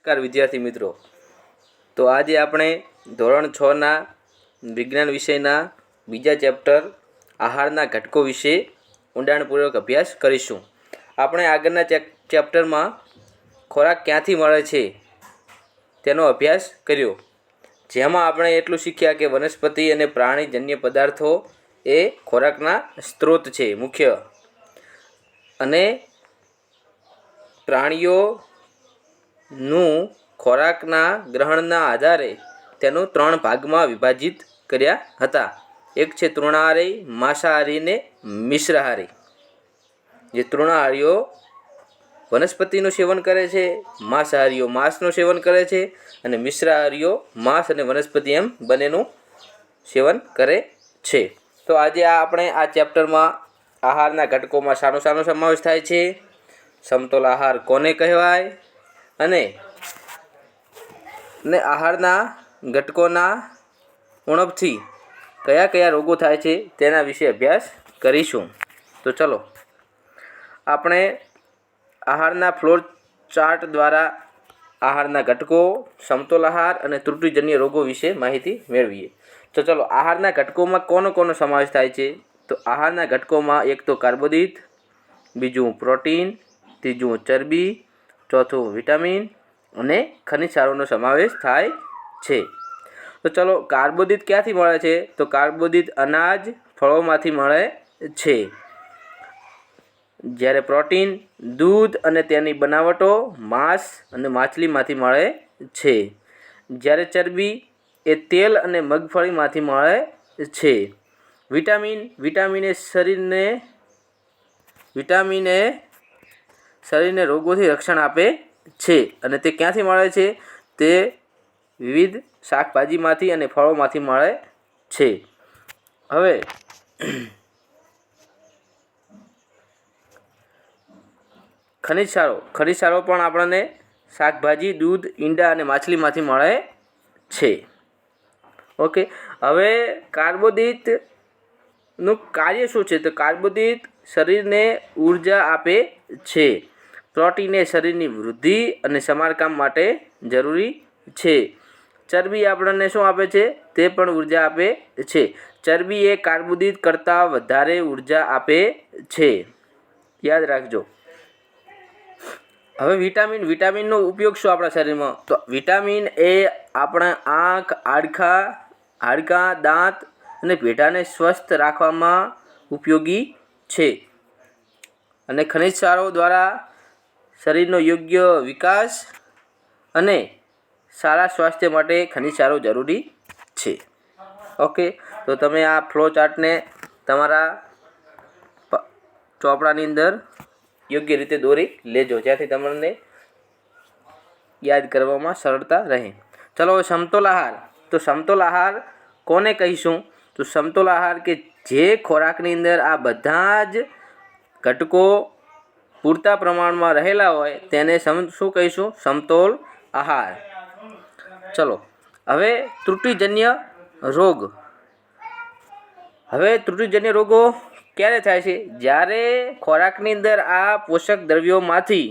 નમસ્કાર વિદ્યાર્થી મિત્રો। તો આજે આપણે ધોરણ 6ના વિજ્ઞાન વિષયના બીજા ચેપ્ટર આહારના ઘટકો વિશે ઊંડાણપૂર્વક અભ્યાસ કરીશું। આપણે આગળના ચેપ્ટરમાં ખોરાક ક્યાંથી મળે છે તેનો અભ્યાસ કર્યો, જેમાં આપણે એટલું શીખ્યા કે વનસ્પતિ અને પ્રાણીજન્ય પદાર્થો એ ખોરાકના સ્ત્રોત છે મુખ્ય, અને પ્રાણીઓનું ખોરાકના ગ્રહણના આધારે તેનું 3 ભાગમાં વિભાજિત કર્યા હતા। એક છે તૃણાહારી, માંસાહારી ને મિશ્રાહારી। જે તૃણાહારીઓ વનસ્પતિનું સેવન કરે છે, માંસાહારીઓ માંસનું સેવન કરે છે, અને મિશ્રાહારીઓ માંસ અને વનસ્પતિ એમ બંનેનું સેવન કરે છે। તો આજે આપણે આ ચેપ્ટરમાં આહારના ઘટકોમાં શાનો સમાવેશ થાય છે, સમતોલ આહાર કોને કહેવાય, અને આહારના ઘટકોના ઉણપથી કયા કયા રોગો થાય છે તેના વિશે અભ્યાસ કરીશું। તો ચલો આપણે આહારના ફ્લો ચાર્ટ દ્વારા આહારના ઘટકો, સમતોલ આહાર અને ત્રુટિજન્ય રોગો વિશે માહિતી મેળવીએ। તો ચલો આહારના ઘટકોમાં કોનો સમાવેશ થાય છે? તો આહારના ઘટકોમાં એક તો કાર્બોદિત, બીજું પ્રોટીન, ત્રીજું ચરબી, ચોથું વિટામિન અને ખનિજ ક્ષારોનો સમાવેશ થાય છે। તો ચલો કાર્બોદિત ક્યાંથી મળે છે? તો કાર્બોદિત અનાજ, ફળોમાંથી મળે છે, જ્યારે પ્રોટીન દૂધ અને તેની બનાવટો, માંસ અને માછલીમાંથી મળે છે, જ્યારે ચરબી એ તેલ અને મગફળીમાંથી મળે છે। વિટામિન એ શરીરને રોગોથી રક્ષણ આપે છે, અને તે ક્યાંથી મળે છે? તે વિવિધ શાકભાજીમાંથી અને ફળોમાંથી મળે છે। હવે ખનિજ ક્ષારો પણ આપણને શાકભાજી, દૂધ, ઈંડા અને માછલીમાંથી મળે છે। ઓકે, હવે કાર્બોદિતનું કાર્ય શું છે? તો કાર્બોદિત શરીરને ઉર્જા આપે છે, પ્રોટીન એ શરીરની વૃદ્ધિ અને સમારકામ માટે જરૂરી છે, ચરબી આપણને શું આપે છે? તે પણ ઉર્જા આપે છે। ચરબી એ કાર્બોદિત કરતાં વધારે ઉર્જા આપે છે, યાદ રાખજો। હવે વિટામિનનો ઉપયોગ શું આપણા શરીરમાં? તો વિટામિન એ આપણા આંખ, હાડકાં, દાંત અને પેઢાને સ્વસ્થ રાખવામાં ઉપયોગી છે, અને ખનિજ ક્ષારો દ્વારા શરીરનો યોગ્ય વિકાસ અને સારા સ્વાસ્થ્ય માટે ખનિજ ક્ષારો જરૂરી છે। ઓકે, તો તમે આ ફ્લો ચાર્ટને તમારા ચોપડાની અંદર યોગ્ય રીતે દોરી લેજો, જ્યાંથી તમને યાદ કરવામાં સરળતા રહે। ચલો સમતોલ આહાર। તો સમતોલ આહાર કોને કહીશું? તો સમતોલ આહાર કે જે ખોરાકની અંદર આ બધા જ ઘટકો પૂરતા પ્રમાણમાં રહેલા હોય તેને શું કહીશું? સમતોલ આહાર। ચલો હવે ત્રુટિજન્ય રોગો ક્યારે થાય છે? જ્યારે ખોરાકની અંદર આ પોષક દ્રવ્યોમાંથી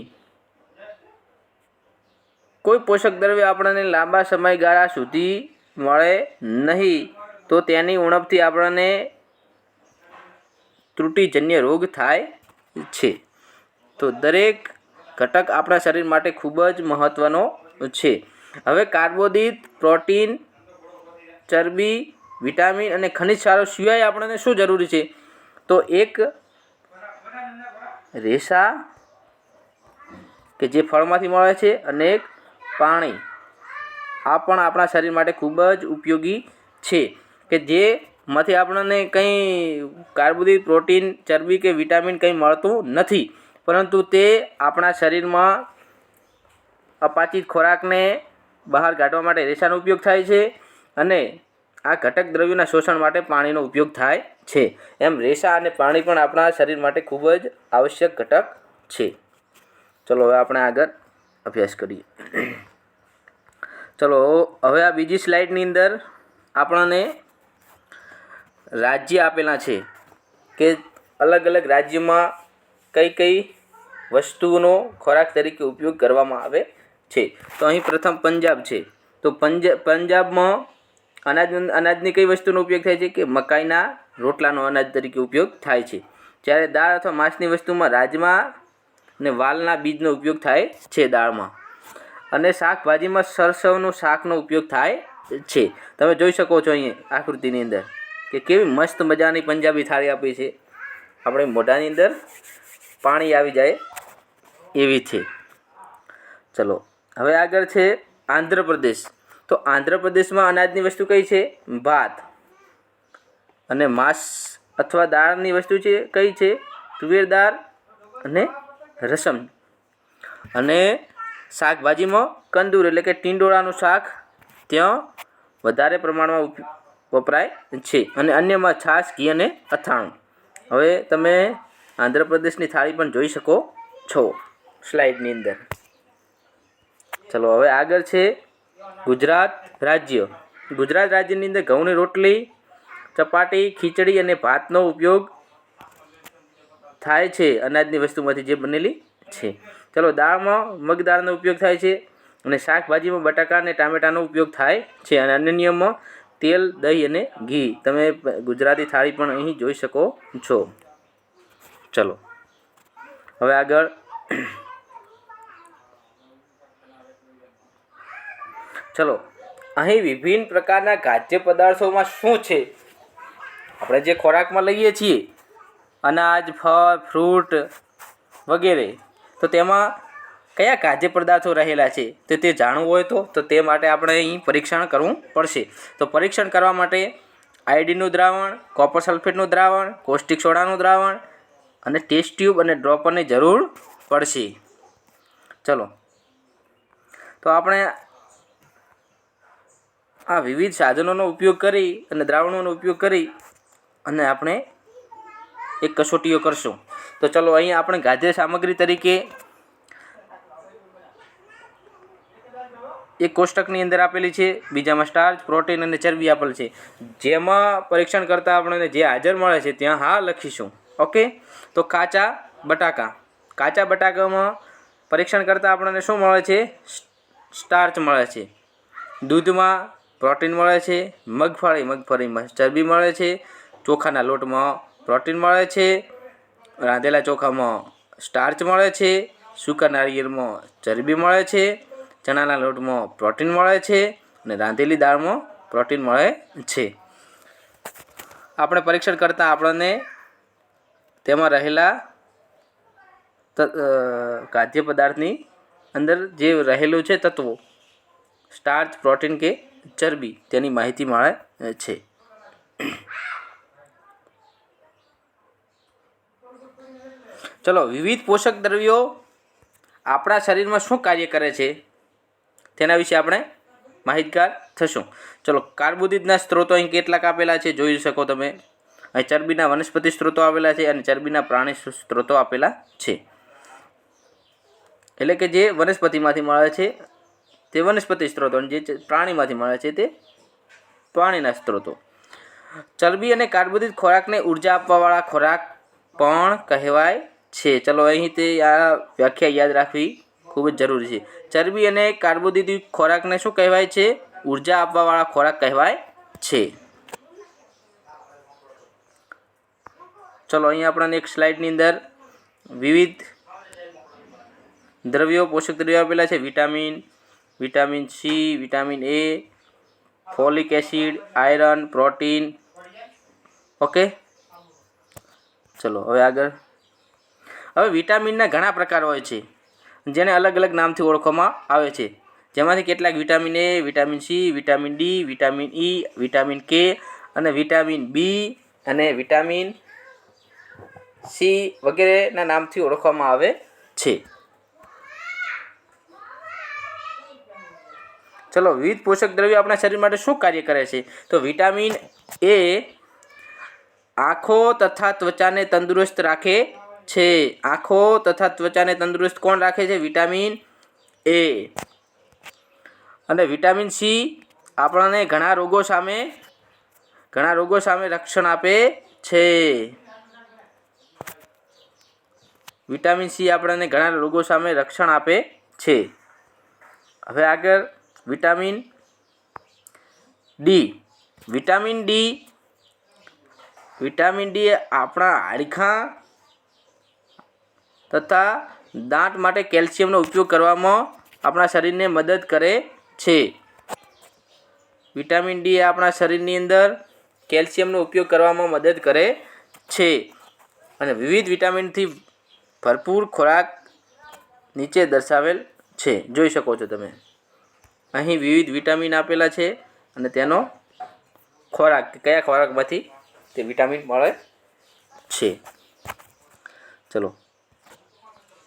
કોઈ પોષક દ્રવ્ય આપણને લાંબા સમયગાળા સુધી મળે નહીં, તો તેની ઉણપથી આપણને ત્રુટિજન્ય રોગ થાય છે। તો દરેક ઘટક આપણા શરીર માટે ખૂબ જ મહત્ત્વનો છે। હવે કાર્બોદિત, પ્રોટીન, ચરબી, વિટામિન અને ખનિજ ક્ષારો સિવાય આપણને શું જરૂરી છે? તો એક રેસા કે જે ફળમાંથી મળે છે, અને એક પાણી, આ પણ આપણા શરીર માટે ખૂબ જ ઉપયોગી છે, કે જેમાંથી આપણને કંઈ કાર્બોદિત, પ્રોટીન, ચરબી કે વિટામિન કંઈ મળતું નથી, પરંતુ તે આપણા શરીરમાં અપાચિત ખોરાકને બહાર કાઢવા માટે રેસાનો ઉપયોગ થાય છે, અને આ ઘટક દ્રવ્યોના શોષણ માટે પાણીનો ઉપયોગ થાય છે। એમ રેસા અને પાણી પણ આપણા શરીર માટે ખૂબ જ આવશ્યક ઘટક છે। ચલો હવે આપણે આગળ અભ્યાસ કરીએ। ચલો હવે આ બીજી સ્લાઇડની અંદર આપણને રાજ્ય આપેલા છે, કે અલગ અલગ રાજ્યમાં કઈ વસ્તુઓનો ખોરાક તરીકે ઉપયોગ કરવામાં આવે છે. તો અહીં પ્રથમ પંજાબ છે. તો પંજાબમાં અનાજની કઈ વસ્તુનો ઉપયોગ થાય છે કે મકાઈના રોટલાનો અનાજ તરીકે ઉપયોગ થાય છે. જ્યારે દાળ અથવા માંસની વસ્તુમાં રાજમા અને વાલના બીજનો ઉપયોગ થાય છે દાળમાં. અને શાકભાજીમાં સરસવનું શાકનો ઉપયોગ થાય છે. તમે જોઈ શકો છો અહીંયા આકૃતિની અંદર કે કેવી મસ્ત મજાની પંજાબી થાળી આપી છે. આપણે મોઢાની અંદર પાણી આવી જાય એવી છે. ચલો હવે આગળ છે આંધ્રપ્રદેશ. તો આંધ્રપ્રદેશમાં અનાજની વસ્તુ કઈ છે? ભાત. અને માંસ અથવા દાળની વસ્તુ છે કઈ છે? તુવેર દાળ અને રસમ. અને શાકભાજીમાં કંદૂર એટલે કે ટીંડોળાનું શાક ત્યાં વધારે પ્રમાણમાં વપરાય છે. અને અન્યમાં છાશ, ઘી અને અથાણું. હવે તમે આંધ્રપ્રદેશની થાળી પણ જોઈ શકો છો સ્લાઇડની અંદર. ચલો હવે આગળ છે ગુજરાત રાજ્ય. ગુજરાત રાજ્યની અંદર ઘઉંની રોટલી, ચપાટી, ખીચડી અને ભાતનો ઉપયોગ થાય છે અનાજની વસ્તુમાંથી જે બનેલી છે. ચલો દાળમાં મગ દાળનો ઉપયોગ થાય છે. અને શાકભાજીમાં બટાકા અને ટામેટાનો ઉપયોગ થાય છે. અને અન્યમાં તેલ, દહીં અને ઘી. તમે ગુજરાતી થાળી પણ અહીં જોઈ શકો છો. ચલો હવે આગળ ચલો અહીં વિભિન્ન પ્રકારના ખાદ્ય પદાર્થોમાં શું છે? આપણે જે ખોરાકમાં લઈએ છીએ અનાજ, ફળ, ફ્રૂટ વગેરે, તો તેમાં કયા ખાદ્ય પદાર્થો રહેલા છે તે જાણવું હોય તો તે માટે આપણે અહીં પરીક્ષણ કરવું પડશે. તો પરીક્ષણ કરવા માટે આયોડિનનું દ્રાવણ, કોપર સલ્ફેટનું દ્રાવણ, કોસ્ટિક સોડાનું દ્રાવણ અને ટેસ્ટ ટ્યુબ અને ડ્રોપરની જરૂર પડશે. ચલો તો આપણે આ વિવિધ સાધનોનો ઉપયોગ કરી અને દ્રાવણોનો ઉપયોગ કરી અને આપણે એક કસોટીઓ કરશું. તો ચલો અહીં આપણે ખાદ્ય સામગ્રી તરીકે એક કોષ્ટકની અંદર આપેલી છે. બીજામાં સ્ટાર્ચ, પ્રોટીન અને ચરબી આપેલ છે. જેમાં પરીક્ષણ કરતાં આપણને જે હાજર મળે છે ત્યાં હા લખીશું. ઓકે. તો કાચા બટાકામાં પરીક્ષણ કરતાં આપણને શું મળે છે? સ્ટાર્ચ મળે છે. દૂધમાં પ્રોટીન મળે છે. મગફળીમાં ચરબી મળે છે. ચોખાના લોટમાં પ્રોટીન મળે છે. રાંધેલા ચોખામાં સ્ટાર્ચ મળે છે. સૂકા નારિયેળમાં ચરબી મળે છે. ચણાના લોટમાં પ્રોટીન મળે છે. અને રાંધેલી દાળમાં પ્રોટીન મળે છે. આપણે પરીક્ષણ કરતાં આપણને તેમાં રહેલા ખાદ્ય પદાર્થની અંદર જે રહેલું છે તત્વો સ્ટાર્ચ, પ્રોટીન કે ચરબી તેની માહિતી મળે છે. ચલો વિવિધ પોષક દ્રવ્યો આપણા શરીરમાં શું કાર્ય કરે છે તેના વિશે આપણે માહિતગાર થશું. ચલો કાર્બોદિતના સ્ત્રોતો અહીં કેટલાક આપેલા છે જોઈ શકો તમે. અહીં ચરબીના વનસ્પતિ સ્ત્રોતો આવેલા છે અને ચરબીના પ્રાણી સ્ત્રોતો આપેલા છે. એટલે કે જે વનસ્પતિમાંથી મળે છે તે વનસ્પતિ સ્ત્રોતો અને જે પ્રાણીમાંથી મળે છે તે પ્રાણીના સ્ત્રોતો. ચરબી અને કાર્બોદિત ખોરાકને ઉર્જા આપવાવાળા ખોરાક પણ કહેવાય છે. ચલો અહીં તે આ વ્યાખ્યા યાદ રાખવી ખૂબ જ જરૂરી છે. ચરબી અને કાર્બોદિત ખોરાકને શું કહેવાય છે? ઉર્જા આપવાવાળા ખોરાક કહેવાય છે. ચલો અહીં આપણને એક સ્લાઇડની અંદર વિવિધ દ્રવ્યો, પોષક દ્રવ્યો આપેલા છે. Vitamin C, vitamin A, folic acid, iron, protein. Okay. ચલો હવે આગળ. હવે વિટામિનના ઘણા પ્રકાર હોય છે જેને અલગ અલગ નામથી ઓળખવામાં આવે છે. જેમાંથી કેટલાક vitamin A, vitamin C, vitamin D, vitamin E, vitamin કે અને વિટામિન બી અને વિટામિન સી વગેરેના નામથી ઓળખવામાં આવે છે. ચલો વિવિધ પોષક દ્રવ્યો આપણા શરીર માટે શું કાર્ય કરે છે? તો વિટામિન એ આંખો તથા ત્વચાને તંદુરસ્ત રાખે છે. આંખો તથા ત્વચાને તંદુરસ્ત કોણ રાખે છે? Vitamin A. અને વિટામિન સી આપણને ઘણા રોગો સામે રક્ષણ આપે છે. વિટામિન સી આપણને ઘણા રોગો સામે રક્ષણ આપે છે. હવે આગળ વિટામિન ડી. વિટામિન ડી એ આપણા હાડકાં તથા દાંત માટે કેલ્શિયમનો ઉપયોગ કરવામાં આપણા શરીરને મદદ કરે છે. વિટામિન ડી એ આપણા શરીરની અંદર કેલ્શિયમનો ઉપયોગ કરવામાં મદદ કરે છે. અને વિવિધ વિટામિનથી ભરપૂર ખોરાક નીચે દર્શાવેલ છે, જોઈ શકો છો તમે. અહીં વિવિધ વિટામિન આપેલા છે અને તેનો ખોરાક, કયા ખોરાકમાંથી તે વિટામિન મળે છે. ચલો,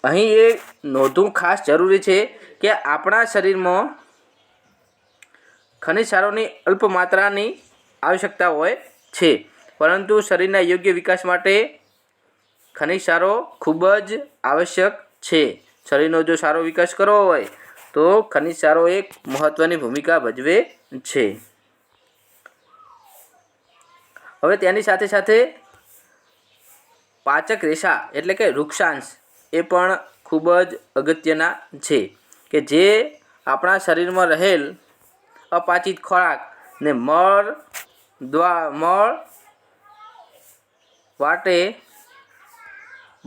અહીં એ નોંધવું ખાસ જરૂરી છે કે આપણા શરીરમાં ખનિજ ક્ષારોની અલ્પ માત્રાની આવશ્યકતા હોય છે, પરંતુ શરીરના યોગ્ય વિકાસ માટે ખનિજ ક્ષારો ખૂબ જ આવશ્યક છે. શરીરનો જો સારો વિકાસ કરવો હોય તો ખનિજ ક્ષારો એક મહત્ત્વની ભૂમિકા ભજવે છે. હવે તેની સાથે સાથે પાચક રેશા એટલે કે વૃક્ષાંશ એ પણ ખૂબ જ અગત્યના છે, કે જે આપણા શરીરમાં રહેલ અપાચિત ખોરાકને મળ વાટે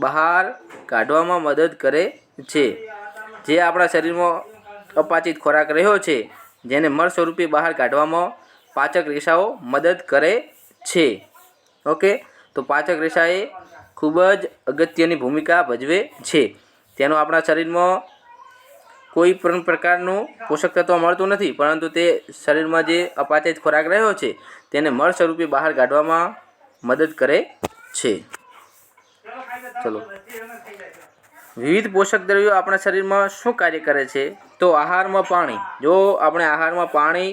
બહાર કાઢવામાં મદદ કરે છે. જે આપણા શરીરમાં અપાચિત ખોરાક રહ્યો છે, જેને મળ સ્વરૂપે બહાર કાઢવામાં પાચક રેશાઓ મદદ કરે છે. ઓકે, તો પાચક રેશા એ ખૂબ જ અગત્યની ભૂમિકા ભજવે છે. તેનું આપણા શરીરમાં કોઈ પણ પ્રકારનું પોષક તત્વ મળતું નથી, પરંતુ તે શરીરમાં જે અપાચિત ખોરાક રહ્યો છે તેને મળ સ્વરૂપે બહાર કાઢવામાં મદદ કરે છે. ચલો, વિવિધ પોષક દ્રવ્યો આપણા શરીરમાં શું કાર્ય કરે છે? તો આહારમાં પાણી. જો આપણે આહારમાં પાણી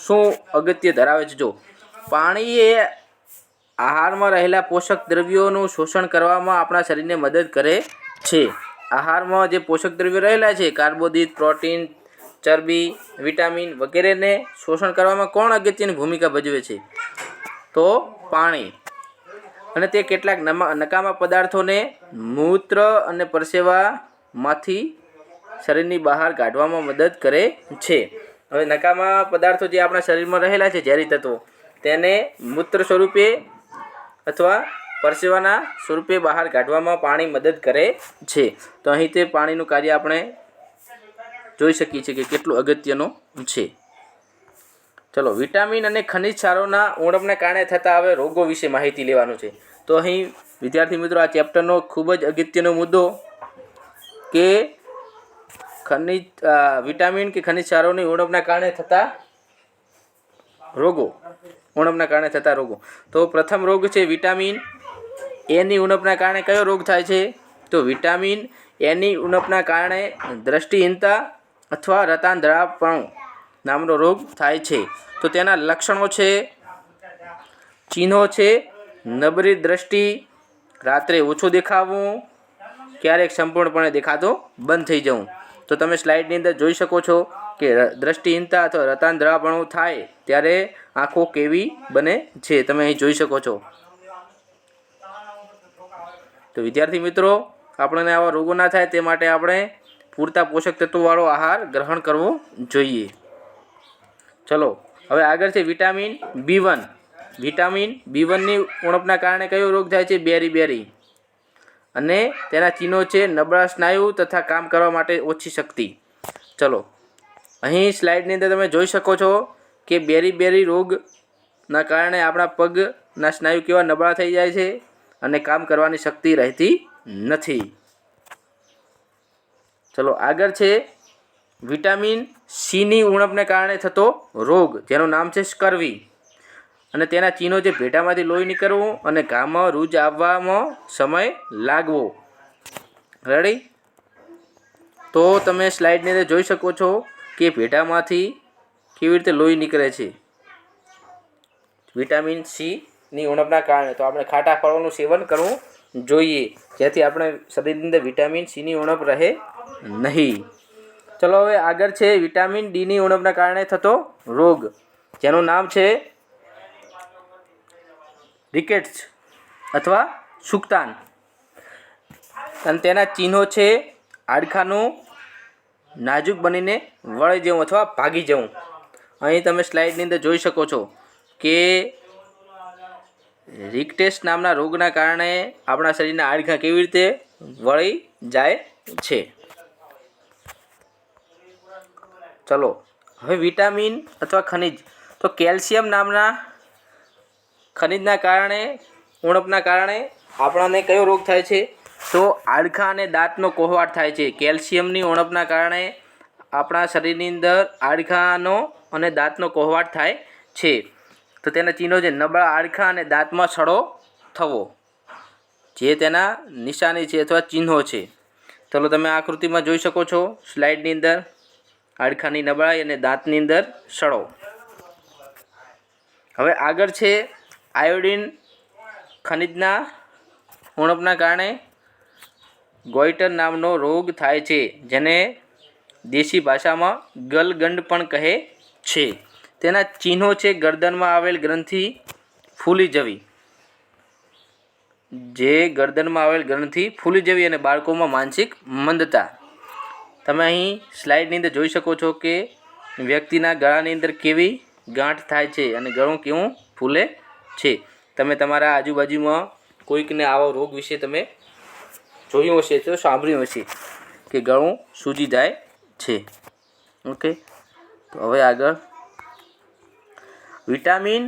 શું અગત્ય ધરાવે છે? જો પાણી એ આહારમાં રહેલા પોષક દ્રવ્યોનું શોષણ કરવામાં આપણા શરીરને મદદ કરે છે. આહારમાં જે પોષક દ્રવ્યો રહેલા છે, કાર્બોદિત, પ્રોટીન, ચરબી, વિટામિન વગેરેને શોષણ કરવામાં કોણ અગત્યની ભૂમિકા ભજવે છે? તો પાણી. અને તે કેટલાક નકામા પદાર્થોને મૂત્ર અને પરસેવામાંથી શરીરની બહાર કાઢવામાં મદદ કરે છે. હવે નકામા પદાર્થો જે આપણા શરીરમાં રહેલા છે, ઝેરી તત્વો, તેને મૂત્ર સ્વરૂપે અથવા પરસેવાના સ્વરૂપે બહાર કાઢવામાં પાણી મદદ કરે છે. તો અહીં તે પાણીનું કાર્ય આપણે જોઈ શકીએ છીએ કે કેટલું અગત્યનું છે. ચલો, વિટામિન અને ખનિજ ક્ષારોના ઉણપને કારણે થતા હવે રોગો વિશે માહિતી લેવાનું છે. તો અહીં વિદ્યાર્થી મિત્રો, આ ચેપ્ટરનો ખૂબ જ અગત્યનો મુદ્દો કે વિટામિન કે ખનિજ ક્ષારોની ઉણપના કારણે થતા રોગો. તો પ્રથમ રોગ છે વિટામિન એની ઉણપના કારણે કયો રોગ થાય છે? તો વિટામિન એની ઉણપના કારણે દ્રષ્ટિહીનતા અથવા રતાંધળાપણું નામનો રોગ થાય છે. તો તેના લક્ષણો છે, ચિહ્નો છે: નબળી દ્રષ્ટિ, રાત્રે ઓછું દેખાવું, ક્યારેક સંપૂર્ણપણે દેખાતો બંધ થઈ જવું. તો તમે સ્લાઇડની અંદર જોઈ શકો છો કે દ્રષ્ટિહીનતા અથવા રતાંધળાપણું થાય ત્યારે આંખો કેવી બને છે, તમે અહીં જોઈ શકો છો. તો વિદ્યાર્થી મિત્રો, આપણને આવા રોગો ના થાય તે માટે આપણે પૂરતા પોષક તત્વોવાળો આહાર ગ્રહણ કરવો જોઈએ. ચલો, હવે આગળ છે વિટામિન B1. વિટામિન B1ની ઉણપના કારણે કયો રોગ થાય છે? બેરી. અને તેના ચિહ્નો છે નબળા સ્નાયુ તથા કામ કરવા માટે ઓછી શક્તિ. ચલો, અહીં સ્લાઇડની અંદર તમે જોઈ શકો છો કે બેરી રોગના કારણે આપણા પગના સ્નાયુ કેવા નબળા થઈ જાય છે અને કામ કરવાની શક્તિ રહેતી નથી. ચલો, આગળ છે વિટામિન Cની ઉણપને કારણે થતો રોગ, જેનું નામ છે સ્કર્વી. અને તેના ચિહ્નો છે ભેટામાંથી લોહી નીકળવું અને ઘામાં રૂજ આવવામાં સમય લાગવો. રેડી? તો તમે સ્લાઇડની અંદર જોઈ શકો છો કે ભેટામાંથી કેવી રીતે લોહી નીકળે છે વિટામિન Cની ઉણપના કારણે. તો આપણે ખાટા ફળોનું સેવન કરવું જોઈએ, જેથી આપણે શરીરની અંદર વિટામિન Cની ઉણપ રહે નહીં. ચલો, હવે આગળ છે વિટામિન Dની ઉણપના કારણે થતો રોગ, જેનું નામ છે રિકેટ્સ અથવા સુક્તાન. અને તેના ચિહ્નો છે હાડકાનું નાજુક બનીને વળી જવું અથવા ભાગી જવું. અહીં તમે સ્લાઇડની અંદર જોઈ શકો છો કે રિકટેસ નામના રોગના કારણે આપણા શરીરના હાડકાં કેવી રીતે વળી જાય છે. ચલો હવે વિટામિન અથવા ખનિજ. તો કેલ્શિયમ નામના ખનિજના કારણે ઉણપના કારણે આપણાને કયો રોગ થાય છે? તો હાડકાં અને દાંતનો કોહવાટ થાય છે. કેલ્શિયમની ઉણપના કારણે આપણા શરીરની અંદર હાડકાંનો અને દાંતનો કોહવાટ થાય છે. તો તેના ચિહ્નો છે નબળા હાડકાં અને દાંતમાં સડો થવો, જે તેના નિશાની છે અથવા ચિહ્નો છે. ચલો તમે આકૃતિમાં જોઈ શકો છો સ્લાઇડની અંદર હાડકાંની નબળાઈ અને દાંતની અંદર સડો. હવે આગળ છે આયોડિન ખનિજના ઉણપના કારણે ગોઈટર નામનો રોગ થાય છે, જેને દેશી ભાષામાં ગલગંડ પણ કહે છે. તેના ચિહ્નો છે ગરદનમાં આવેલ ગ્રંથિ ફૂલી જવી, ગરદનમાં આવેલ ગ્રંથિ ફૂલી જવી અને બાળકોમાં માનસિક મંદતા. તમે અહીં સ્લાઇડની અંદર જોઈ શકો છો કે વ્યક્તિના ગળાની અંદર કેવી ગાંઠ થાય છે અને ગળું કેવું ફૂલે છે. તમે તમારા આજુબાજુમાં કોઈકને આવો રોગ વિશે તમે જોયું હશે તો સાંભળ્યું હશે કે ગળું સૂજી જાય છે. ઓકે, તો હવે આગળ વિટામિન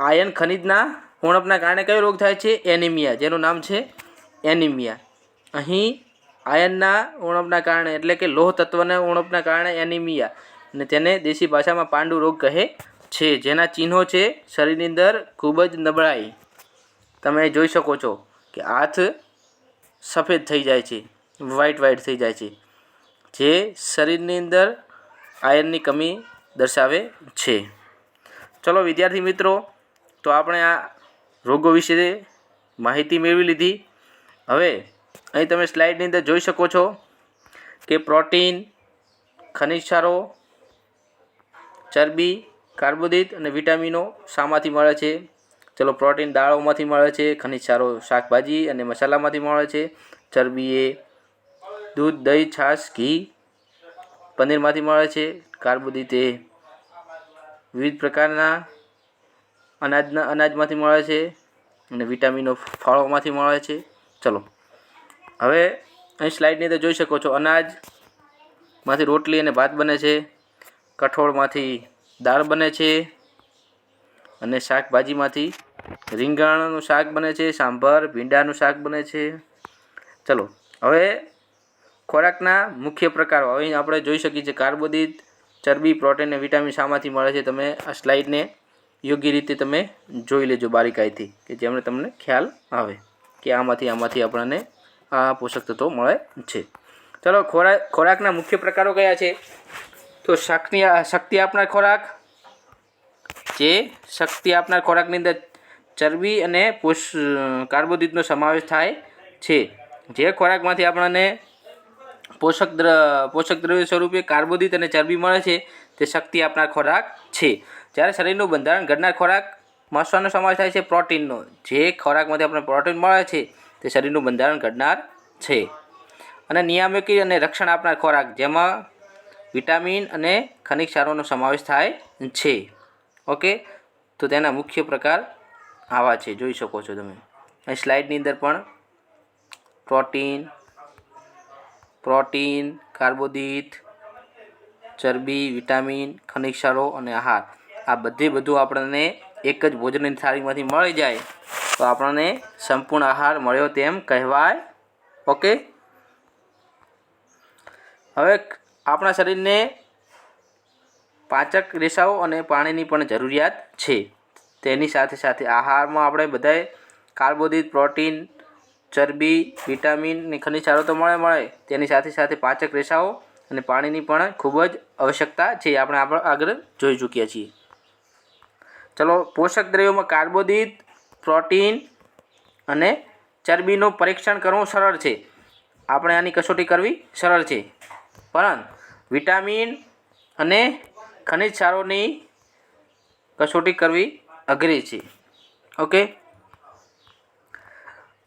આયર્ન ખનિજના ઉણપના કારણે કયો રોગ થાય છે? એનિમિયા, જેનું નામ છે એનિમિયા. અહીં આયર્નના ઉણપના કારણે એટલે કે લોહ તત્વના ઉણપના કારણે એનિમિયા, અને તેને દેશી ભાષામાં પાંડુ રોગ કહે છે, જેના ચિહ્નો છે શરીરની અંદર ખૂબ જ નબળાઈ. તમે જોઈ શકો છો કે હાથ સફેદ થઈ જાય છે, વ્હાઇટ થઈ જાય છે, જે શરીરની અંદર આયર્નની કમી દર્શાવે છે. ચલો વિદ્યાર્થી મિત્રો, તો આપણે આ રોગો વિશે માહિતી મેળવી લીધી. હવે અહીં તમે સ્લાઇડની અંદર જોઈ શકો છો કે પ્રોટીન, ખનિજ ક્ષારો, ચરબી, કાર્બોદિત અને વિટામિનો શામાંથી મળે છે? ચલો પ્રોટીન દાળોમાંથી મળે છે, ખનિજ ક્ષારો શાકભાજી અને મસાલામાંથી મળે છે, ચરબી એ દૂધ, દહીં, છાશ, ઘી, પનીરમાંથી મળે છે, કાર્બોદિત એ વિવિધ પ્રકારના અનાજમાંથી મળે છે અને વિટામિનો ફળોમાંથી મળે છે. ચલો હવે અહીં સ્લાઇડની અંદર જોઈ શકો છો અનાજમાંથી રોટલી અને ભાત બને છે, કઠોળમાંથી દાળ બને છે અને શાકભાજીમાંથી રીંગણનું શાક બને છે, સાંભર, ભીંડાનું શાક બને છે. ચલો હવે ખોરાકના મુખ્ય પ્રકારો અહીં આપણે જોઈ શકીએ છીએ કાર્બોદિત, ચરબી, પ્રોટીન અને વિટામિન શામાંથી મળે છે. તમે આ સ્લાઇડને યોગ્ય રીતે તમે જોઈ લેજો બારીકાઈથી, કે જેમને તમને ખ્યાલ આવે કે આમાંથી આપણને આ પોષક તત્વો મળે છે. ચલો ખોરાકના મુખ્ય પ્રકારો કયા છે? તો શક્તિ આપનાર ખોરાક, જે શક્તિ આપનાર ખોરાકની અંદર ચરબી અને કાર્બોદિતનો સમાવેશ થાય છે. જે ખોરાકમાંથી આપણને પોષક દ્રવ્ય સ્વરૂપે કાર્બોદિત અને ચરબી મળે છે તે શક્તિ આપનાર ખોરાક છે. જ્યારે શરીરનું બંધારણ ઘડનાર ખોરાકમાં શેનો સમાવેશ થાય છે? પ્રોટીનનો. જે ખોરાકમાંથી આપણને પ્રોટીન મળે છે તે શરીરનું બંધારણ ઘડનાર છે. અને નિયામકી અને રક્ષણ આપનાર ખોરાક, જેમાં વિટામિન અને ખનિજ ક્ષારોનો સમાવેશ થાય છે. ઓકે, તો તેના મુખ્ય પ્રકાર આવા છે, જોઈ શકો છો તમે અહીં સ્લાઇડની અંદર પણ પ્રોટીન, કાર્બોદિત, ચરબી, વિટામિન, ખનિજ ક્ષારો અને આહાર, આ બધું આપણને એક જ ભોજનની થાળીમાંથી મળી જાય તો આપણને સંપૂર્ણ આહાર મળ્યો તેમ કહેવાય. ઓકે, હવે આપણા શરીરને પાચક રેસાઓ અને પાણીની પણ જરૂરિયાત છે. તેની સાથે સાથે આહારમાં આપણે બધાએ કાર્બોદિત, પ્રોટીન, ચરબી, વિટામિન અને ખનિજ ક્ષારો તો મળે, તેની સાથે સાથે પાચક રેસાઓ અને પાણીની પણ ખૂબ જ આવશ્યકતા છે. આપણે આગળ જોઈ ચૂક્યા છીએ. ચલો પોષક દ્રવ્યોમાં કાર્બોદિત, પ્રોટીન અને ચરબીનું પરીક્ષણ કરવું સરળ છે. આપણે આની કસોટી કરવી સરળ છે, પરંતુ વિટામિન અને ખનિજ ક્ષારોની કસોટી કરવી અઘરી છે. ઓકે,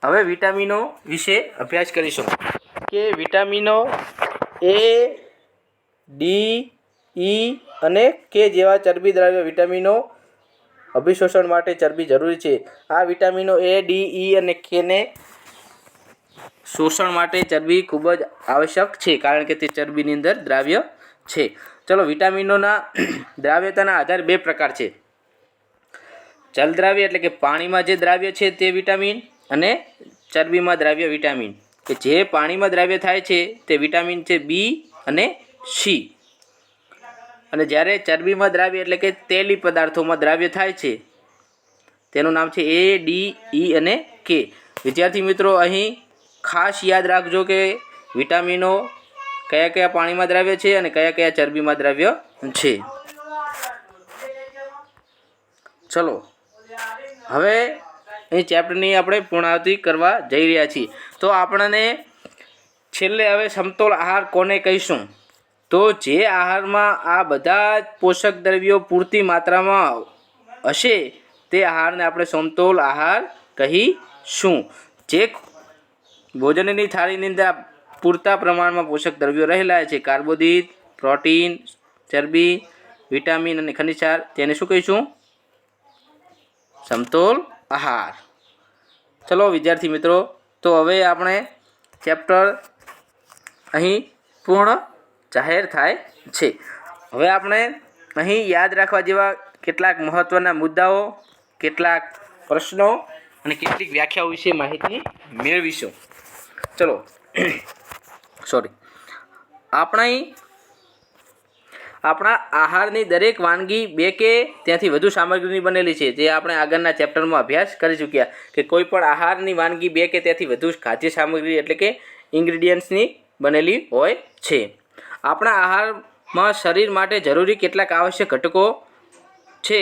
હવે વિટામિનો વિશે અભ્યાસ કરીશું કે વિટામિનો એ, ડી, ઈ અને કે જેવા ચરબી દ્રાવ્ય વિટામિનો અભિશોષણ માટે ચરબી જરૂરી છે. આ વિટામિનો એ, ડી, ઈ અને કેને શોષણ માટે ચરબી ખૂબ જ આવશ્યક છે, કારણ કે તે ચરબીની અંદર દ્રાવ્ય છે. ચલો, વિટામિનોના દ્રાવ્યતાના આધારે બે પ્રકાર છે. જલદ્રાવ્ય એટલે કે પાણીમાં જે દ્રાવ્ય છે તે વિટામિન, અને ચરબીમાં દ્રાવ્ય વિટામિન. કે જે પાણીમાં દ્રાવ્ય થાય છે તે વિટામિન છે બી અને સી, અને જ્યારે ચરબીમાં દ્રાવ્ય એટલે કે તેલી પદાર્થોમાં દ્રાવ્ય થાય છે તેનું નામ છે એ, ડી, ઈ અને કે. વિદ્યાર્થી મિત્રો, અહીં ખાસ યાદ રાખજો કે વિટામિનો કયા કયા પાણીમાં દ્રાવ્ય છે અને કયા કયા ચરબીમાં દ્રાવ્ય છે. ચલો, હવે અહીં ચેપ્ટરની આપણે પૂર્ણાવૃત્તિ કરવા જઈ રહ્યા છીએ. તો આપણને છેલ્લે હવે સમતોલ આહાર કોને કહીશું? તો જે આહારમાં આ બધા જ પોષક દ્રવ્યો પૂરતી માત્રામાં હશે તે આહારને આપણે સમતોલ આહાર કહીશું. જે ભોજનની થાળીની અંદર પૂરતા પ્રમાણમાં પોષક દ્રવ્યો રહેલા છે, કાર્બોદિત, પ્રોટીન, ચરબી, વિટામિન અને ખનિજ ક્ષાર, તેને શું કહીશું? સમતોલ આહાર. ચલો વિદ્યાર્થી મિત્રો, તો હવે આપણે ચેપ્ટર અહીં પૂર્ણ જાહેર થાય છે. હવે આપણે અહીં યાદ રાખવા જેવા કેટલાક મહત્ત્વના મુદ્દાઓ, કેટલાક પ્રશ્નો અને કેટલીક વ્યાખ્યાઓ વિશે માહિતી મેળવીશું. ચલો, આપણા આહારની દરેક વાનગી બે કે ત્યાંથી વધુ સામગ્રીની બનેલી છે, જે આપણે આગળના ચેપ્ટરમાં અભ્યાસ કરી ચૂક્યા કે કોઈ પણ આહારની વાનગી બે કે ત્યાંથી વધુ ખાદ્ય સામગ્રી એટલે કે ઇન્ગ્રીડિયન્ટ્સની બનેલી હોય છે. આપણા આહારમાં શરીર માટે જરૂરી કેટલાક આવશ્યક ઘટકો છે,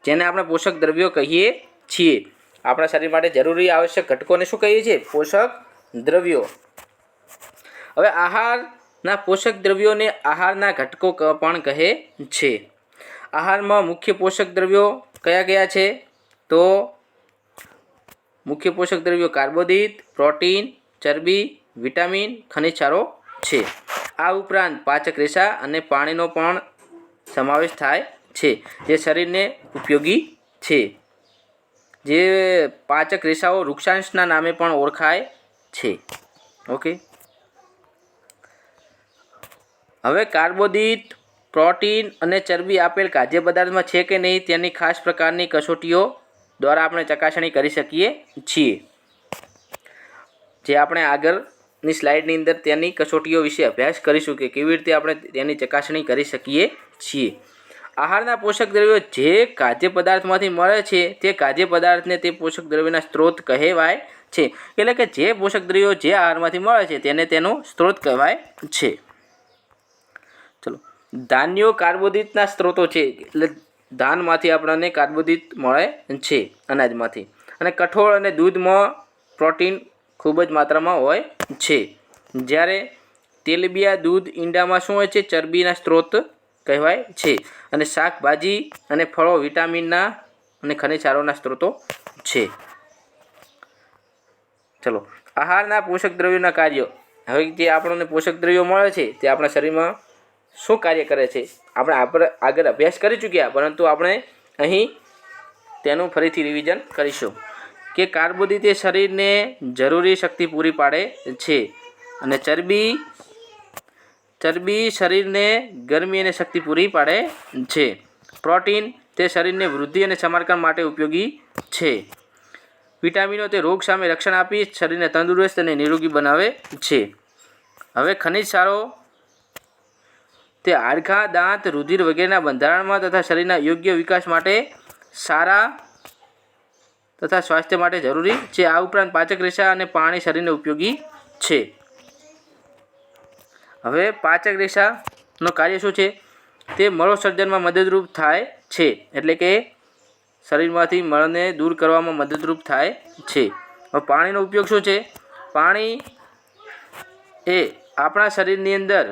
જેને આપણે પોષક દ્રવ્યો કહીએ છીએ. આપણા શરીર માટે જરૂરી આવશ્યક ઘટકોને શું કહીએ છીએ? પોષક દ્રવ્યો. હવે આહારના પોષક દ્રવ્યોને આહારના ઘટકો પણ કહે છે. આહારમાં મુખ્ય પોષક દ્રવ્યો કયા કયા છે? તો મુખ્ય પોષક દ્રવ્યો કાર્બોદિત, પ્રોટીન, ચરબી, વિટામિન, ખનિજ ક્ષારો છે. આ ઉપરાંત પાચક રેસા અને પાણીનો પણ સમાવેશ થાય છે, જે શરીરને ઉપયોગી છે. જે પાચક રેસાઓ વૃક્ષાંશના નામે પણ ઓળખાય છે. ઓકે, હવે કાર્બોદિત, પ્રોટીન અને ચરબી આપેલ ખાદ્ય પદાર્થમાં છે કે નહીં તેની ખાસ પ્રકારની કસોટીઓ દ્વારા આપણે ચકાસણી કરી શકીએ છીએ, જે આપણે આગળની સ્લાઇડની અંદર તેની કસોટીઓ વિશે અભ્યાસ કરીશું કે કેવી રીતે આપણે તેની ચકાસણી કરી શકીએ છીએ. આહારના પોષક દ્રવ્યો જે ખાદ્ય પદાર્થમાંથી મળે છે તે ખાદ્ય પદાર્થને તે પોષક દ્રવ્યોના સ્ત્રોત કહેવાય છે. એટલે કે જે પોષક દ્રવ્યો જે આહારમાંથી મળે છે તેને તેનો સ્ત્રોત કહેવાય છે. ચલો, ધાન્યો કાર્બોદિતના સ્ત્રોતો છે, એટલે ધાનમાંથી આપણને કાર્બોદિત મળે છે, અનાજમાંથી. અને કઠોળ અને દૂધમાં પ્રોટીન ખૂબ જ માત્રામાં હોય છે. જ્યારે તેલીબિયા, દૂધ, ઈંડામાં શું હોય છે? ચરબીના સ્ત્રોત કહેવાય છે. અને શાકભાજી અને ફળો વિટામિનના અને ખનિજ ક્ષારોના સ્ત્રોતો છે. ચલો, આહારના પોષક દ્રવ્યોના કાર્યો. હવે જે આપણને પોષક દ્રવ્યો મળે છે તે આપણા શરીરમાં શું કાર્ય કરે છે આપણે આગળ અભ્યાસ કરી ચૂક્યા, પરંતુ આપણે અહીં તેનું ફરીથી રિવિઝન કરીશું કે કાર્બોદિત એ શરીરને જરૂરી શક્તિ પૂરી પાડે છે, અને ચરબી શરીરને ગરમી અને શક્તિ પૂરી પાડે છે. પ્રોટીન તે શરીરને વૃદ્ધિ અને સમારકામ માટે ઉપયોગી છે. વિટામિનો તે રોગ સામે રક્ષણ આપી શરીરને તંદુરસ્ત અને નિરોગી બનાવે છે. હવે ખનિજ ક્ષારો તે હાડકાં, દાંત, રુધિર વગેરેના બંધારણમાં તથા શરીરના યોગ્ય વિકાસ માટે સારા તથા સ્વાસ્થ્ય માટે જરૂરી છે. આ ઉપરાંત પાચક રેસા અને પાણી શરીરને ઉપયોગી છે. હવે પાચક રેસાનું કાર્ય શું છે? તે મળોસર્જનમાં મદદરૂપ થાય છે, એટલે કે શરીરમાંથી મળને દૂર કરવામાં મદદરૂપ થાય છે. હવે પાણીનો ઉપયોગ શું છે? પાણી એ આપણા શરીરની અંદર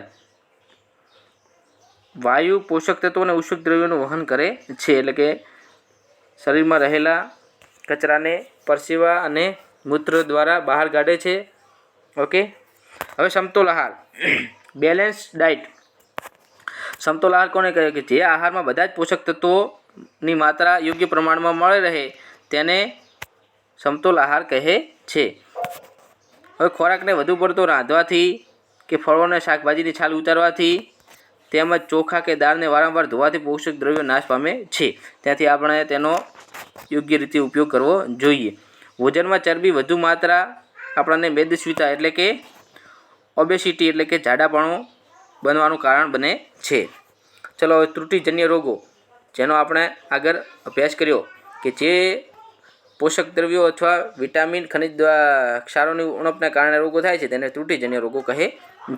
વાયુ, પોષક તત્વો અને ઉષ્ણક દ્રવ્યોનું વહન કરે છે, એટલે કે શરીરમાં રહેલા કચરાને પરસેવા અને મૂત્ર દ્વારા બહાર કાઢે છે. ઓકે. હવે સમતોલ આહાર, બેલેન્સ ડાયટ. સમતોલ આહાર કોને કહે કે જે આહારમાં બધા જ પોષક તત્વોની માત્રા યોગ્ય પ્રમાણમાં મળી રહે તેને સમતોલ આહાર કહે છે. હવે ખોરાકને વધુ પડતો રાંધવાથી કે ફળો અને શાકભાજીની છાલ ઉતારવાથી તેમજ ચોખા કે દાળને વારંવાર ધોવાથી પોષક દ્રવ્યો નાશ પામે છે. ત્યાંથી આપણે તેનો યોગ્ય રીતે ઉપયોગ કરવો જોઈએ. ભોજનમાં ચરબી વધુ માત્રા આપણને મેદસ્વીતા એટલે કે ઓબેસિટી એટલે કે જાડાપણું બનવાનું કારણ બને છે. ચલો હવે ત્રુટિજન્ય રોગો, જેનો આપણે આગળ અભ્યાસ કર્યો કે જે પોષક દ્રવ્યો અથવા વિટામિન ખનિજ ક્ષારોની ઉણપના કારણે રોગો થાય છે તેને ત્રુટિજન્ય રોગો કહે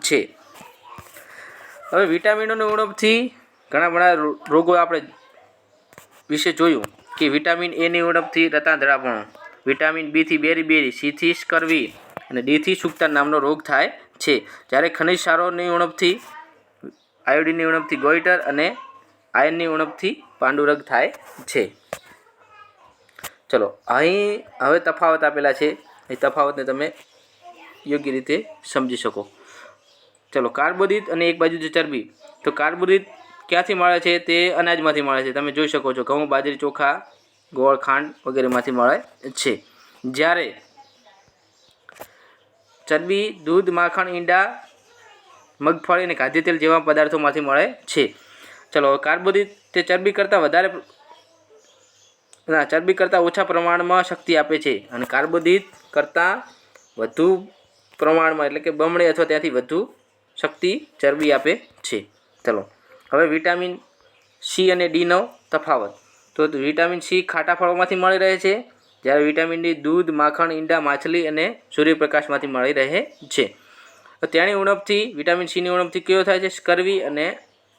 છે. હવે વિટામિનોની ઉણપથી ઘણા બધા રોગો આપણે વિશે જોયું કે વિટામિન એની ઉણપથી રતાંધળાપણું, વિટામિન બીથી બેરી, સીથી સ્કર્વી અને ડીથી સુક્તાન નામનો રોગ થાય છે. જ્યારે ખનિજ ક્ષારોની ઉણપથી, આયોડિનની ઉણપથી ગોઈટર અને આયર્નની ઉણપથી પાંડુરંગ થાય છે. ચલો અહીં હવે તફાવત આપેલા છે, એ તફાવતને તમે યોગ્ય રીતે સમજી શકો. ચલો કાર્બોદિત અને એક બાજુ છે ચરબી. તો કાર્બોદિત ક્યાંથી મળે છે? તે અનાજમાંથી મળે છે. તમે જોઈ શકો છો ઘઉં, બાજરી, ચોખા, ગોળ, ખાંડ વગેરેમાંથી મળે છે. જ્યારે ચરબી દૂધ, માખણ, ઈંડા, મગફળી અને ખાદ્યતેલ જેવા પદાર્થોમાંથી મળે છે. ચલો કાર્બોદિત તે ચરબી કરતાં ઓછા પ્રમાણમાં શક્તિ આપે છે અને કાર્બોદિત કરતાં વધુ પ્રમાણમાં એટલે કે બમણી અથવા ત્યાંથી વધુ શક્તિ ચરબી આપે છે. ચલો હવે વિટામિન સી અને ડીનો તફાવત. તો વિટામિન સી ખાટા ફળોમાંથી મળી રહે છે, જ્યારે વિટામિન ડી દૂધ, માખણ, ઈંડા, માછલી અને સૂર્યપ્રકાશમાંથી મળી રહે છે. તો તેની ઉણપથી વિટામિન સીની ઉણપથી કેવો થાય છે? સ્કર્વી અને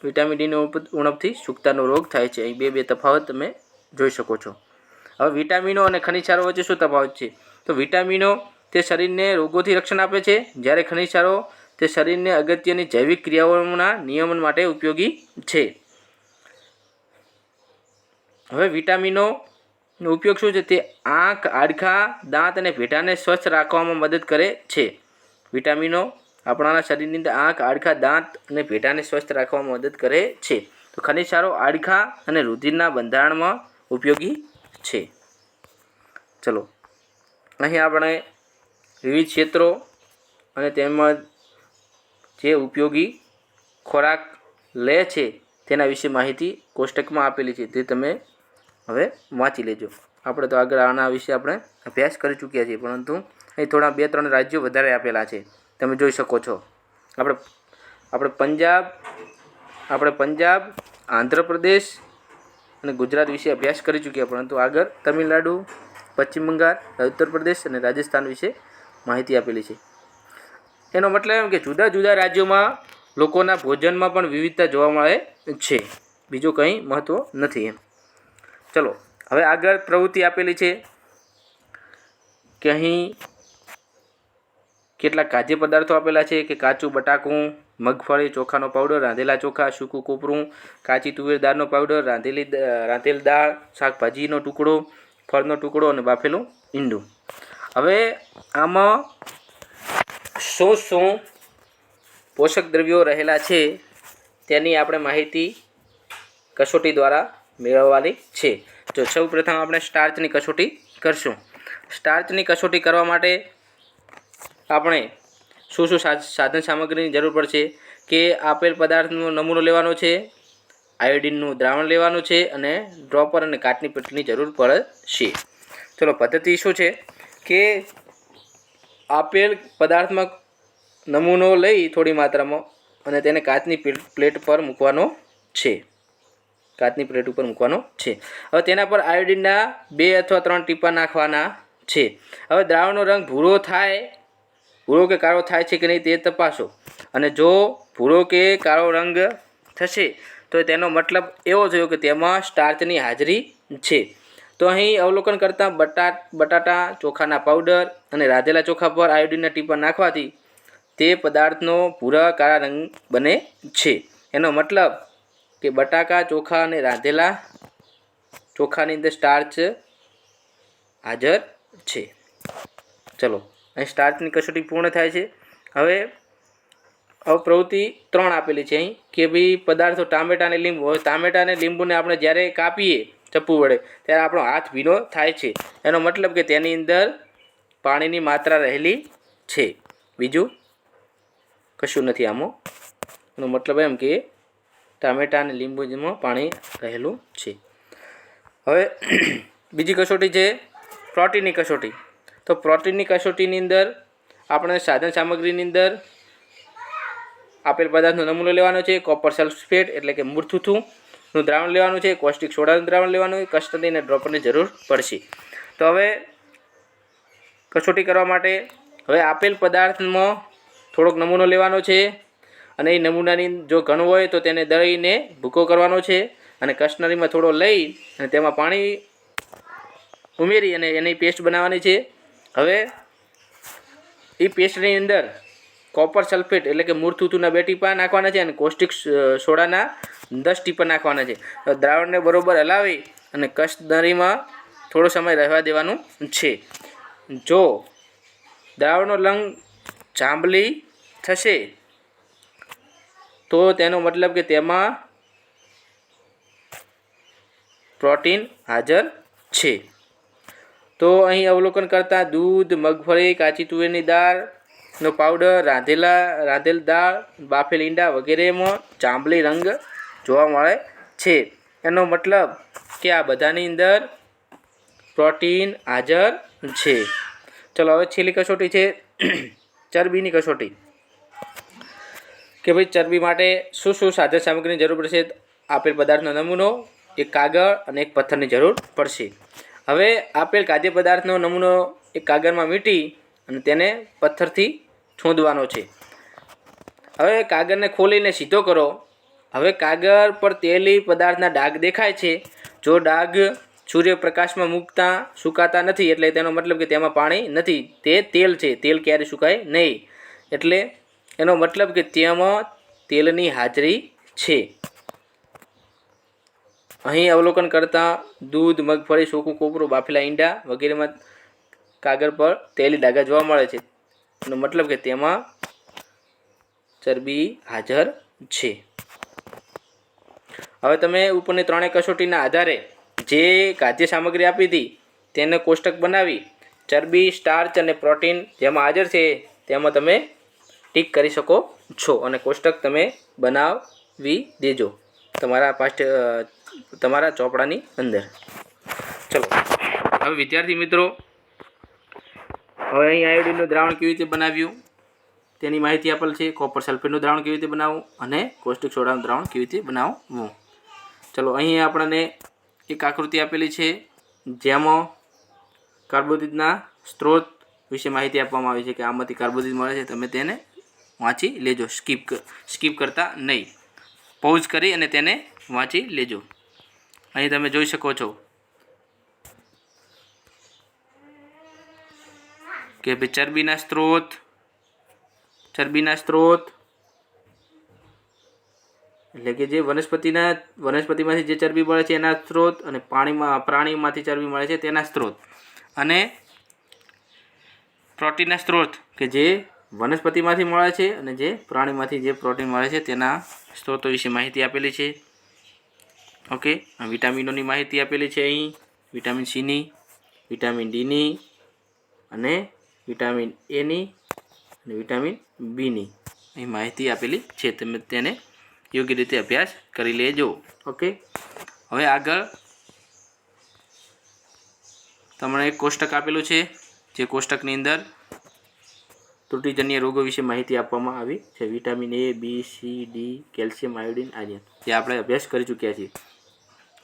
વિટામિન ડીની ઉણપથી સુક્તાનો રોગ થાય છે. અહીં બે તફાવત તમે જોઈ શકો છો. હવે વિટામિનો અને ખનિજ ક્ષારો વચ્ચે શું તફાવત છે? તો વિટામિનો તે શરીરને રોગોથી રક્ષણ આપે છે, જ્યારે ખનિજ ક્ષારો તે શરીરને અગત્યની જૈવિક ક્રિયાઓના નિયમન માટે ઉપયોગી છે. હવે વિટામિનોનો ઉપયોગ શું છે? તે આંખ, હાડકાં, દાંત અને પેઢાને સ્વસ્થ રાખવામાં મદદ કરે છે. વિટામિનો આપણા શરીરની અંદર આંખ, હાડકાં, દાંત અને પેઢાને સ્વસ્થ રાખવામાં મદદ કરે છે. તો ખનિજ ક્ષારો હાડકાં અને રુધિરના બંધારણમાં ઉપયોગી છે. ચલો અહીં આપણે વિવિધ ક્ષેત્રો અને તેમજ જે ઉપયોગી ખોરાક લે છે તેના વિશે માહિતી કોષ્ટકમાં આપેલી છે, તે તમે હવે વાંચી લેજો. આપણે તો આગળ આના વિશે આપણે અભ્યાસ કરી ચૂક્યા છીએ, પરંતુ અહીં થોડા 2-3 રાજ્યો વધારે આપેલા છે, તમે જોઈ શકો છો. આપણે પંજાબ, આંધ્રપ્રદેશ અને ગુજરાત વિશે અભ્યાસ કરી ચૂક્યા, પરંતુ આગળ તમિલનાડુ, પશ્ચિમ બંગાળ, ઉત્તર પ્રદેશ અને રાજસ્થાન વિશે માહિતી આપેલી છે. એનો મતલબ એમ કે જુદા જુદા રાજ્યોમાં લોકોના ભોજનમાં પણ વિવિધતા જોવા મળે છે, બીજું કંઈ મહત્ત્વ નથી એમ. ચલો હવે આગળ પ્રવૃત્તિ આપેલી છે કે અહીં કેટલાક ખાદ્ય પદાર્થો આપેલા છે કે કાચું બટાકું, મગફળી, ચોખાનો પાવડર, રાંધેલા ચોખા, સૂકું કોપરું, કાચી તુવેર દાળનો પાવડર, રાંધેલ દાળ, શાકભાજીનો ટુકડો, ફળનો ટુકડો અને બાફેલું ઈંડું. હવે આમાં શું પોષક દ્રવ્યો રહેલા છે તેની આપણે માહિતી કસોટી દ્વારા મેળવવાની છે. તો સૌ પ્રથમ આપણે સ્ટાર્ચની કસોટી કરશું. સ્ટાર્ચની કસોટી કરવા માટે આપણે શું સાધન સામગ્રીની જરૂર પડશે કે આપેલ પદાર્થનો નમૂનો લેવાનો છે, આયોડિનનું દ્રાવણ લેવાનું છે અને ડ્રોપર અને કાચની પીટલીની જરૂર પડશે. ચલો પદ્ધતિ શું છે કે આપેલ પદાર્થમાં નમૂનો લઈ થોડી માત્રામાં અને તેને કાચની પ્લેટ પર મૂકવાનો છે. હવે તેના પર આયોડિનના 2 અથવા 3 ટીપા નાખવાના છે. હવે દ્રાવણનો રંગ ભૂરો કે કાળો થાય છે કે નહીં તે તપાસો, અને જો ભૂરો કે કાળો રંગ થશે તો તેનો મતલબ એવો થયો કે તેમાં સ્ટાર્ચની હાજરી છે. તો અહીં અવલોકન કરતાં બટાટા, ચોખાના પાવડર અને રાંધેલા ચોખા પર આયોડિનના ટીપા નાખવાથી તે પદાર્થનો ભૂરા કાળા રંગ બને છે. એનો મતલબ કે બટાકા, ચોખા અને રાંધેલા ચોખાની અંદર સ્ટાર્ચ હાજર છે. ચલો, અહીં સ્ટાર્ચની કસોટી પૂર્ણ થાય છે. હવે પ્રવૃત્તિ 3 આપેલી છે અહીં કે ભાઈ પદાર્થો ટામેટા અને લીંબુ. હવે ટામેટા અને લીંબુને આપણે જ્યારે કાપીએ ચપ્પુ વડે ત્યારે આપણો હાથ ભીનો થાય છે. એનો મતલબ કે તેની અંદર પાણીની માત્રા રહેલી છે, બીજું કશું નથી આમાં. એનો મતલબ એમ કે ટામેટા અને લીંબુમાં પાણી રહેલું છે. હવે બીજી કસોટી છે પ્રોટીનની કસોટી. તો પ્રોટીનની કસોટીની અંદર આપણે સાધન સામગ્રીની અંદર આપેલ પદાર્થનો નમૂનો લેવાનો છે. કોપર સલ્ફેટ એટલે કે મૂળથૂથુંનું દ્રાવણ લેવાનું છે. કોસ્ટિક સોડાનું દ્રાવણ લેવાનું છે. કસ્ટર્ડ અને ડ્રોપરની જરૂર પડશે. તો હવે કસોટી કરવા માટે હવે આપેલ પદાર્થમાં થોડોક નમૂનો લેવાનો છે અને એ નમૂનાની જો ઘણું હોય તો તેને દળીને ભૂકો કરવાનો છે અને કસ્ટનરીમાં થોડો લઈ અને તેમાં પાણી ઉમેરી અને એની પેસ્ટ બનાવવાની છે. હવે એ પેસ્ટની અંદર કોપર સલ્ફેટ એટલે કે મૂળથૂથુના 2 ટીપાં નાખવાના છે અને કોસ્ટિક સોડાના 10 ટીપાં નાખવાના છે. દ્રાવણને બરોબર હલાવી અને કસ્ટનરીમાં થોડો સમય રહેવા દેવાનું છે. જો દ્રાવણનો રંગ જાંબલી થશે તો તેનો મતલબ કે તેમાં પ્રોટીન હાજર છે. તો અહીં અવલોકન કરતાં દૂધ, મગફળી, કાચી તુવેરની દાળનો પાવડર, રાંધેલ દાળ, બાફેલ ઈંડા વગેરેમાં જાંબલી રંગ જોવા મળે છે. એનો મતલબ કે આ બધાની અંદર પ્રોટીન હાજર છે. ચલો, હવે છેલ્લી કસોટી છે ચરબીની કસોટી કે ભાઈ ચરબી માટે શું શું સાધન સામગ્રીની જરૂર પડશે. આપેલ પદાર્થનો નમૂનો, એક કાગળ અને એક પથ્થરની જરૂર પડશે. હવે આપેલ ખાદ્ય પદાર્થનો નમૂનો એક કાગળમાં મીટી અને તેને પથ્થરથી છોંદવાનો છે. હવે કાગળને ખોલીને સીધો કરો. હવે કાગળ પર તેલી પદાર્થના ડાઘ દેખાય છે. જો ડાઘ સૂર્યપ્રકાશમાં મૂકતા સુકાતા નથી એટલે તેનો મતલબ કે તેમાં પાણી નથી, તે તેલ છે. તેલ ક્યારેય સુકાય નહીં એટલે એનો મતલબ કે તેમાં તેલની હાજરી છે. અહીં અવલોકન કરતાં દૂધ, મગફળી, સૂકું કોપરું, બાફેલા ઈંડા વગેરેમાં કાગળ પર તેલી ડાઘા જોવા મળે છે. એનો મતલબ કે તેમાં ચરબી હાજર છે. હવે તમે ઉપરની 3 કસોટીના આધારે જે ખાદ્ય સામગ્રી આપી હતી તેને કોષ્ટક બનાવી ચરબી, સ્ટાર્ચ અને પ્રોટીન જેમાં હાજર છે તેમાં તમે ટીક કરી શકો છો અને કોષ્ટક તમે બનાવી દેજો તમારા ચોપડાની અંદર. ચલો, હવે વિદ્યાર્થી મિત્રો, હવે અહીં આયોડિનનું દ્રાવણ કેવી રીતે બનાવ્યું તેની માહિતી આપેલ છે. કોપર સલ્ફેટનું દ્રાવણ કેવી રીતે બનાવવું અને કોસ્ટિક સોડાનું દ્રાવણ કેવી રીતે બનાવવું. ચલો, અહીં આપણને એક આકૃતિ આપેલી છે જેમાં કાર્બોદિતના સ્ત્રોત વિશે માહિતી આપવામાં આવી છે કે આમાંથી કાર્બોદિત મળે છે. તમે તેને વાંચી લેજો, સ્કીપ કરતા નહીં, પૉઝ કરી અને તેને વાંચી લેજો. અહીં તમે જોઈ શકો છો કે ભાઈ ચરબીના સ્ત્રોત એટલે કે જે વનસ્પતિમાંથી જે ચરબી મળે છે એના સ્ત્રોત અને પ્રાણીમાંથી ચરબી મળે છે તેના સ્ત્રોત, અને પ્રોટીનના સ્ત્રોત કે જે વનસ્પતિમાંથી મળે છે અને જે પ્રાણીમાંથી જે પ્રોટીન મળે છે તેના સ્ત્રોતો વિશે માહિતી આપેલી છે. ઓકે, વિટામિનોની માહિતી આપેલી છે અહીં, વિટામિન સીની, વિટામિન ડીની અને વિટામિન એની અને વિટામિન બીની અહીં માહિતી આપેલી છે. તમે તેને યોગ્ય રીતે અભ્યાસ કરી લેજો. ઓકે, હવે આગળ તમને એક કોષ્ટક આપેલું છે જે કોષ્ટકની અંદર ત્રુટિજન્ય રોગો વિશે માહિતી આપવામાં આવી છે. Vitamin A, B, C, D, calcium, iodine, iron જે આપણે અભ્યાસ કરી ચૂક્યા છીએ.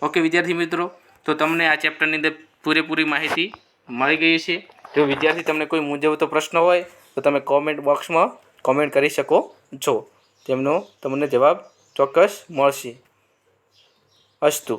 ઓકે વિદ્યાર્થી મિત્રો, તો તમને આ ચેપ્ટરની અંદર પૂરેપૂરી માહિતી મળી ગઈ છે. જો વિદ્યાર્થી તમને કોઈ મૂંઝવતો પ્રશ્ન હોય તો તમે કોમેન્ટ બોક્સમાં કોમેન્ટ કરી શકો છો. તેમનો તમને જવાબ ચોક્કસ મળશે. અસ્તુ.